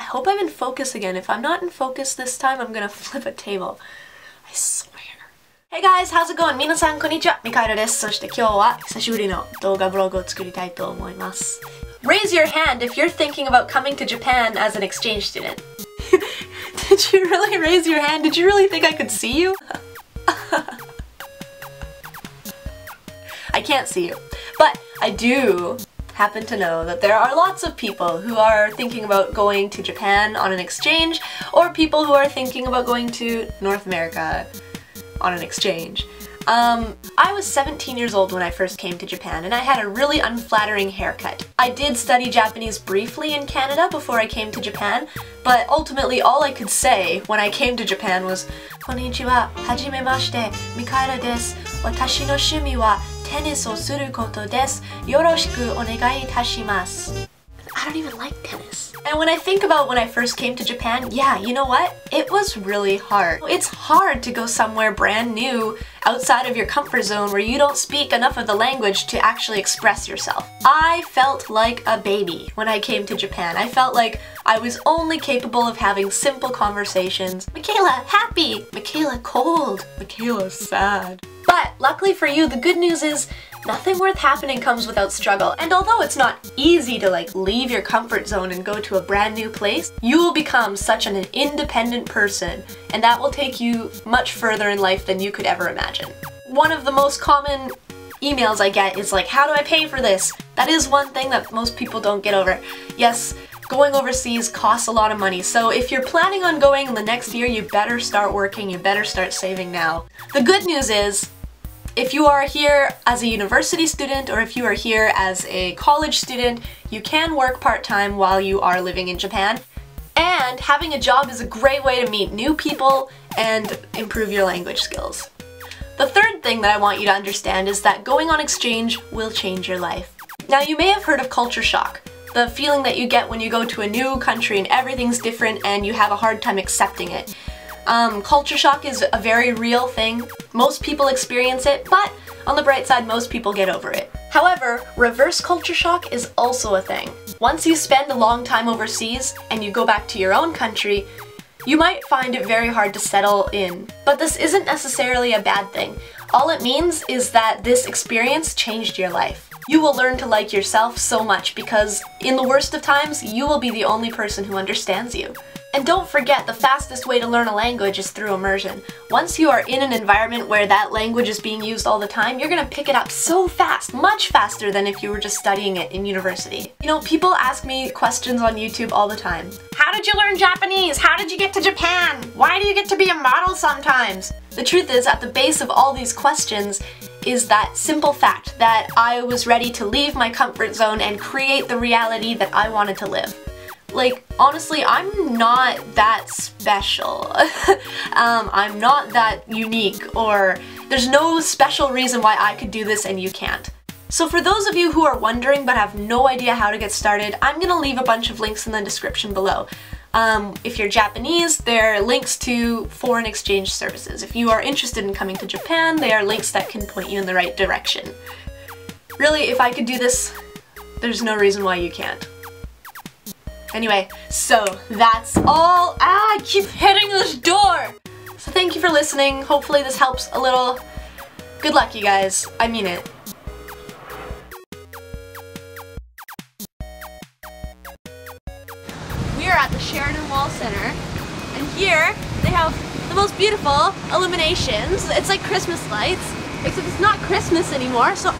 hope I'm in focus again. If I'm not in focus this time, I'm gonna flip a table. I swear. Hey guys, how's it going? 皆さんこんにちは、ミカエラです。そして今日は久しぶりの動画ブログを作りたいと思います。Raise your hand if you're thinking about coming to Japan as an exchange student. Did you really raise your hand? Did you really think I could see you? I can't see you, but I do happen to know that there are lots of people who are thinking about going to Japan on an exchange, or people who are thinking about going to North America on an exchange. I was 17 years old when I first came to Japan, and I had a really unflattering haircut. I did study Japanese briefly in Canada before I came to Japan, but ultimately all I could say when I came to Japan was, こんにちは、はじめまして、ミカエラです。私の趣味はテニスをすることです。よろしくお願いいたします。I don't even like tennis. And when I think about when I first came to Japan, yeah, you know what? It was really hard. It's hard to go somewhere brand new outside of your comfort zone where you don't speak enough of the language to actually express yourself. I felt like a baby when I came to Japan. I felt like I was only capable of having simple conversations. Micaela, happy! Micaela, cold! Micaela, sad. But luckily for you, the good news is nothing worth happening comes without struggle. And although it's not easy to leave your comfort zone and go to a brand new place, you will become such an independent person, and that will take you much further in life than you could ever imagine. One of the most common emails I get is like, how do I pay for this? That is one thing that most people don't get over. Yes, going overseas costs a lot of money, so if you're planning on going in the next year, you better start working, you better start saving now. The good news is, if you are here as a university student or if you are here as a college student, you can work part-time while you are living in Japan. And having a job is a great way to meet new people and improve your language skills. The third thing that I want you to understand is that going on exchange will change your life. Now, you may have heard of culture shock, the feeling that you get when you go to a new country and everything's different and you have a hard time accepting it. Culture shock is a very real thing. Most people experience it, but on the bright side, most people get over it. However, reverse culture shock is also a thing. Once you spend a long time overseas and you go back to your own country, you might find it very hard to settle in. But this isn't necessarily a bad thing. All it means is that this experience changed your life. You will learn to like yourself so much because in the worst of times, you will be the only person who understands you. And don't forget, the fastest way to learn a language is through immersion. Once you are in an environment where that language is being used all the time, you're gonna pick it up so fast, much faster than if you were just studying it in university. You know, people ask me questions on YouTube all the time. How did you learn Japanese? How did you get to Japan? Why do you get to be a model sometimes? The truth is, at the base of all these questions is that simple fact that I was ready to leave my comfort zone and create the reality that I wanted to live. Like, honestly, I'm not that special. I'm not that unique, or there's no special reason why I could do this and you can't. So for those of you who are wondering but have no idea how to get started, I'm gonna leave a bunch of links in the description below. If you're Japanese, there are links to foreign exchange services. If you are interested in coming to Japan, there are links that can point you in the right direction. Really, if I could do this, there's no reason why you can't. Anyway, so that's all. I keep hitting this door! So thank you for listening. Hopefully this helps a little. Good luck, you guys. I mean it. We are at the Sheridan Wall Center, and here they have the most beautiful illuminations. It's like Christmas lights, except it's not Christmas anymore, so